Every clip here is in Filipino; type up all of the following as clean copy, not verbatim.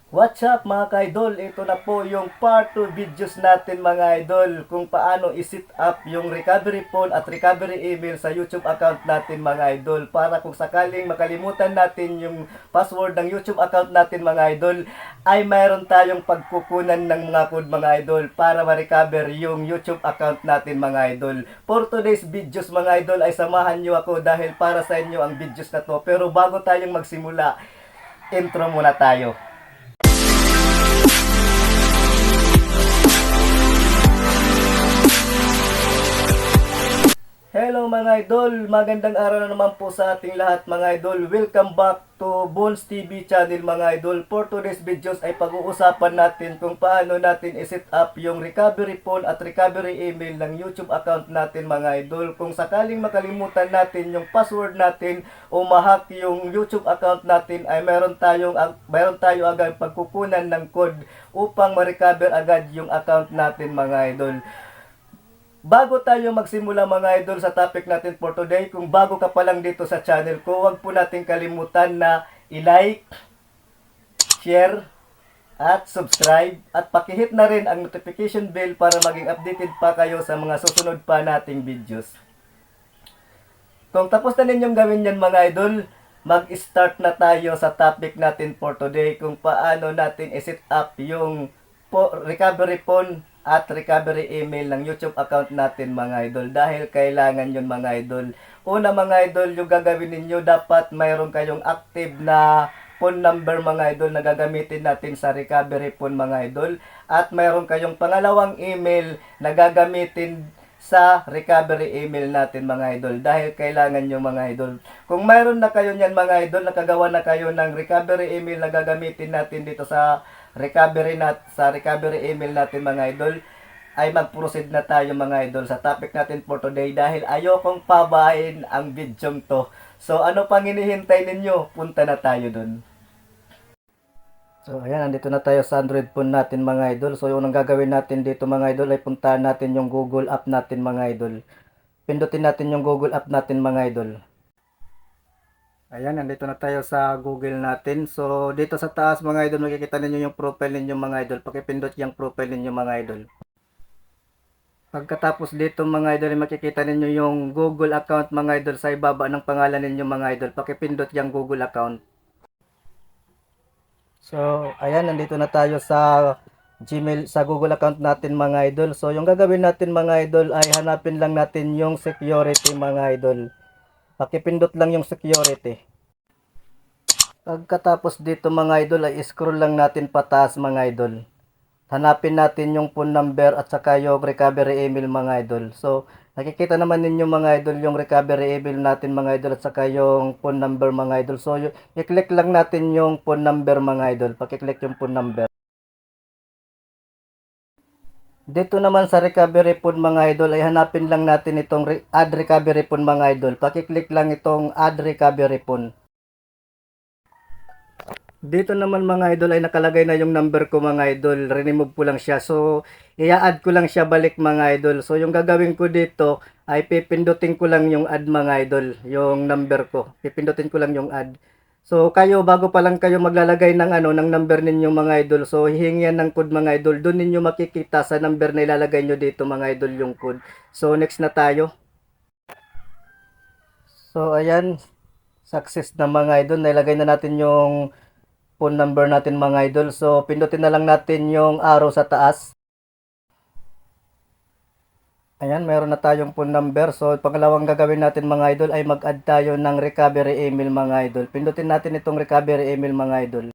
What's up mga ka-idol? Ito na po yung part 2 videos natin mga idol kung paano i-set up yung recovery phone at recovery email sa YouTube account natin mga idol para kung sakaling makalimutan natin yung password ng YouTube account natin mga idol ay mayroon tayong pagkukunan ng mga code mga idol para ma-recover yung YouTube account natin mga idol. For today's videos mga idol ay samahan nyo ako dahil para sa inyo ang videos na to. Pero bago tayong magsimula, intro muna tayo. Hello mga idol, magandang araw na naman po sa ating lahat mga idol. Welcome back to Bones TV channel mga idol. For today's videos ay pag-uusapan natin kung paano natin i-set up yung recovery phone at recovery email ng YouTube account natin mga idol. Kung sakaling makalimutan natin yung password natin o ma-hack yung YouTube account natin ay meron tayo agad pagkukunan ng code upang ma-recover agad yung account natin mga idol. Bago tayo magsimula mga idol sa topic natin for today, kung bago ka pa lang dito sa channel ko, huwag po natin kalimutan na i-like, share, at subscribe. At pakihit na rin ang notification bell para maging updated pa kayo sa mga susunod pa nating videos. Kung tapos na ninyong gawin yan mga idol, mag-start na tayo sa topic natin for today kung paano natin i-set up yung recovery phone at recovery email ng YouTube account natin mga idol dahil kailangan yun mga idol. Una mga idol, yung gagawin ninyo dapat mayroon kayong active na phone number mga idol na gagamitin natin sa recovery phone mga idol at mayroon kayong pangalawang email na gagamitin sa recovery email natin mga idol dahil kailangan yung mga idol. Kung mayroon na kayo niyan mga idol, nakagawa na kayo ng recovery email na gagamitin natin dito sa recovery email natin mga idol, ay mag-proceed na tayo mga idol sa topic natin for today dahil ayokong pabahin ang video to. So ano pang hinihintay ninyo? Punta na tayo dun. So ayan, nandito na tayo sa Android phone natin mga idol. So yung gagawin natin dito mga idol ay puntahan natin yung Google app natin mga idol. Pindutin natin yung Google app natin mga idol. Ayan, nandito na tayo sa Google natin. So, dito sa taas mga idol, makikita ninyo yung profile ninyo mga idol. Pakipindot yung profile ninyo mga idol. Pagkatapos dito mga idol, makikita ninyo yung Google account mga idol sa ibaba ng pangalan ninyo mga idol. Pakipindot yung Google account. So, ayan, nandito na tayo sa Gmail, sa Google account natin mga idol. So, yung gagawin natin mga idol ay hanapin lang natin yung security mga idol. Pakipindot lang yung security. Pagkatapos dito mga idol ay scroll lang natin pataas mga idol. Hanapin natin yung phone number at saka yung recovery email mga idol. So nakikita naman ninyo mga idol yung recovery email natin mga idol at saka yung phone number mga idol. So i-click lang natin yung phone number mga idol. Paki-click yung phone number. Dito naman sa recovery phone mga idol ay hanapin lang natin itong add recovery phone mga idol. Paki-click lang itong add recovery phone. Dito naman mga idol ay nakalagay na yung number ko mga idol. Remove ko lang siya. So, i-add ko lang siya balik mga idol. So, yung gagawin ko dito ay pipindutin ko lang yung add mga idol. Yung number ko. Pipindutin ko lang yung add. So, kayo bago pa lang kayo maglalagay ng ng number ninyo mga idol. So, hihingi yan ng code mga idol. Doon ninyo makikita sa number na ilalagay nyo dito mga idol yung code. So, next na tayo. So, ayan. Success na mga idol. Nailagay na natin yung phone number natin mga idol. So, pindutin na lang natin yung arrow sa taas. Ayan, meron na tayong phone number. So, pangalawang gagawin natin mga idol ay mag-add tayo ng recovery email mga idol. Pindutin natin itong recovery email mga idol.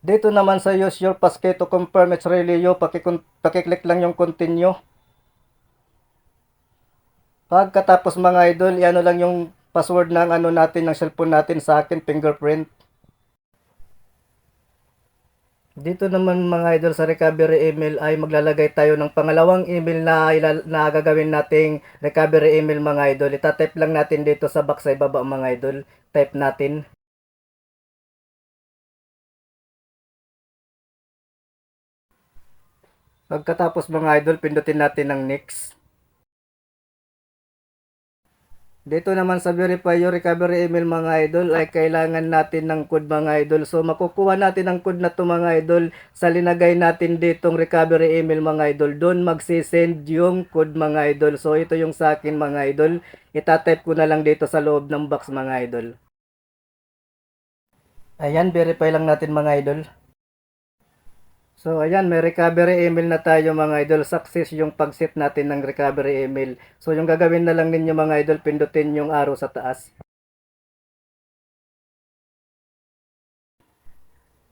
Dito naman sa use your passkey to confirm it's really you, pakiclick lang yung continue. Pagkatapos mga idol, ano lang yung password ng natin ng cellphone natin, sa akin fingerprint. Dito naman mga idol sa recovery email ay maglalagay tayo ng pangalawang email na gagawin nating recovery email mga idol. Ita-type lang natin dito sa box sa ibaba mga idol. Type natin. Pagkatapos mga idol, pindutin natin ng next. Dito naman sa verify your recovery email mga idol ay kailangan natin ng code mga idol. So makukuha natin ang code na to mga idol sa linagay natin ditong recovery email mga idol. Doon magsisend yung code mga idol. So ito yung sa akin mga idol. Itatype ko na lang dito sa loob ng box mga idol. Ayan, verify lang natin mga idol. So ayan, may recovery email na tayo mga idol. Success yung pag-set natin ng recovery email. So yung gagawin na lang ninyo mga idol, pindutin yung arrow sa taas.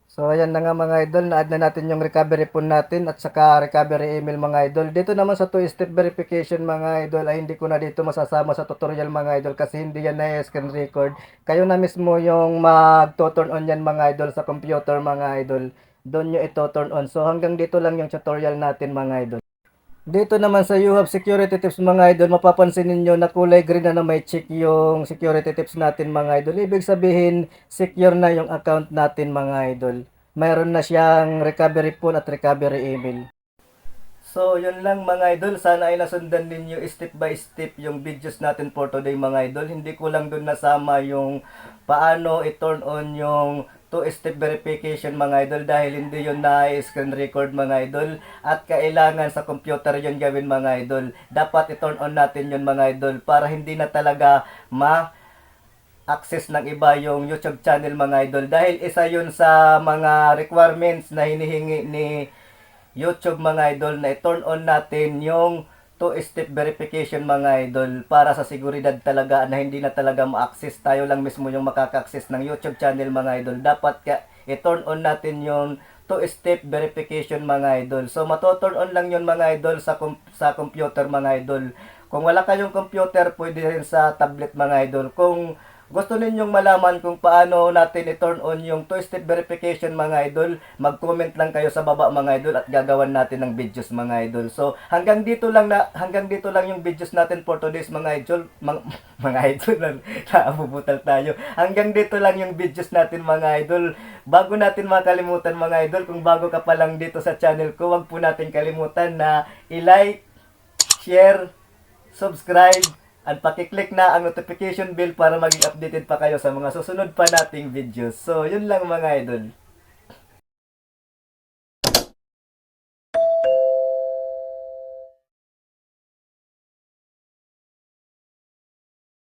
So ayan na nga mga idol, na-add na natin yung recovery phone natin at saka recovery email mga idol. Dito naman sa two-step verification mga idol ay hindi ko na dito masasama sa tutorial mga idol kasi hindi yan na screen record. Kayo na mismo yung mag-turn on yan mga idol sa computer mga idol. Doon nyo ito turn on. So hanggang dito lang yung tutorial natin mga idol. Dito naman sa You Have Security Tips mga idol, mapapansin ninyo na kulay green na may check yung security tips natin mga idol. Ibig sabihin, secure na yung account natin mga idol. Mayroon na siyang recovery phone at recovery email. So, yun lang mga idol. Sana ay nasundan ninyo step by step yung videos natin for today mga idol. Hindi ko lang dun nasama yung paano i-turn on yung two-step verification mga idol dahil hindi yun na-screen record mga idol at kailangan sa computer yun gawin mga idol. Dapat i-turn on natin yun mga idol para hindi na talaga access ng iba yung YouTube channel mga idol dahil isa yun sa mga requirements na hinihingi ni YouTube mga idol na i-turn on natin yung two-step verification mga idol para sa seguridad talaga na hindi na talaga ma-access, tayo lang mismo yung makaka-access ng YouTube channel mga idol. Dapat i-turn on natin yung two-step verification mga idol. So mato-turn on lang yun mga idol sa computer mga idol. Kung wala kayong computer, pwede rin sa tablet mga idol. Kung gusto ninyong malaman kung paano natin i-turn on yung two-step verification mga idol, mag-comment lang kayo sa baba mga idol at gagawan natin ng videos mga idol. So, hanggang dito lang yung videos natin for today's mga idol. Mga idol, naabubutal tayo. Hanggang dito lang yung videos natin mga idol. Bago natin makalimutan mga idol, kung bago ka pa lang dito sa channel ko, wag po natin kalimutan na i-like, share, subscribe, at pakiclick na ang notification bell para maging updated pa kayo sa mga susunod pa nating videos. So, yun lang mga idol.